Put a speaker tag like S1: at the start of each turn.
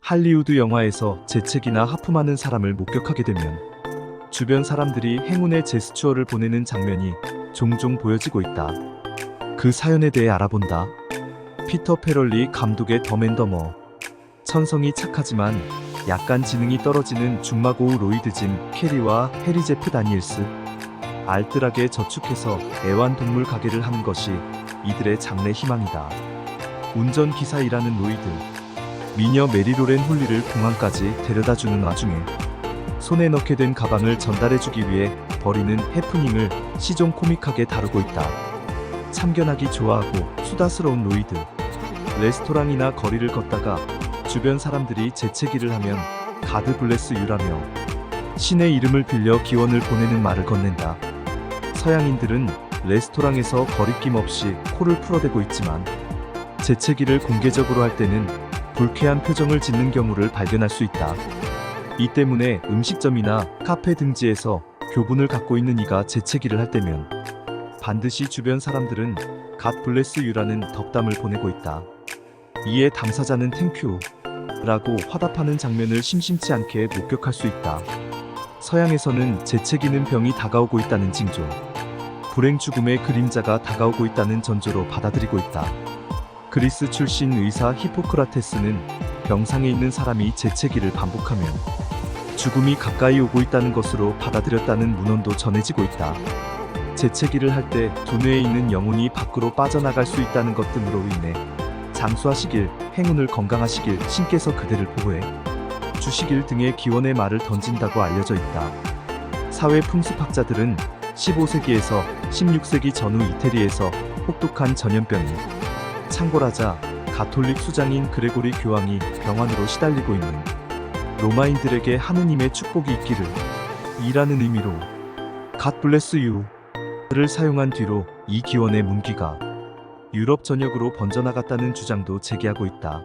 S1: 할리우드 영화에서 재채기나 하품하는 사람을 목격하게 되면 주변 사람들이 행운의 제스처를 보내는 장면이 종종 보여지고 있다. 그 사연에 대해 알아본다. 피터 페럴리 감독의 덤앤더머. 천성이 착하지만 약간 지능이 떨어지는 중마고우 로이드 짐 캐리와 해리 제프 다니엘스. 알뜰하게 저축해서 애완동물 가게를 하는 것이 이들의 장래 희망이다. 운전기사 일하는 로이드. 미녀 메리로렌 홀리를 공항까지 데려다주는 와중에 손에 넣게 된 가방을 전달해주기 위해 벌이는 해프닝을 시종 코믹하게 다루고 있다. 참견하기 좋아하고 수다스러운 로이드. 레스토랑이나 거리를 걷다가 주변 사람들이 재채기를 하면 가드 블레스 유라며 신의 이름을 빌려 기원을 보내는 말을 건넨다. 서양인들은 레스토랑에서 거리낌 없이 코를 풀어대고 있지만 재채기를 공개적으로 할 때는 불쾌한 표정을 짓는 경우를 발견할 수 있다. 이 때문에 음식점이나 카페 등지에서 교분을 갖고 있는 이가 재채기를 할 때면 반드시 주변 사람들은 갓 블레스 유라는 덕담을 보내고 있다. 이에 당사자는 땡큐 라고 화답하는 장면을 심심치 않게 목격할 수 있다. 서양에서는 재채기는 병이 다가오고 있다는 징조, 불행 죽음의 그림자가 다가오고 있다는 전조로 받아들이고 있다. 그리스 출신 의사 히포크라테스는 병상에 있는 사람이 재채기를 반복하면 죽음이 가까이 오고 있다는 것으로 받아들였다는 문헌도 전해지고 있다. 재채기를 할 때 두뇌에 있는 영혼이 밖으로 빠져나갈 수 있다는 것 등으로 인해 장수하시길, 행운을 건강하시길, 신께서 그대를 보호해 주시길 등의 기원의 말을 던진다고 알려져 있다. 사회 풍습학자들은 15세기에서 16세기 전후 이태리에서 혹독한 전염병이 창궐하자 가톨릭 수장인 그레고리 교황이 병환으로 시달리고 있는 로마인들에게 하느님의 축복이 있기를 이라는 의미로 God bless you를 사용한 뒤로 이 기원의 문귀가 유럽 전역으로 번져나갔다는 주장도 제기하고 있다.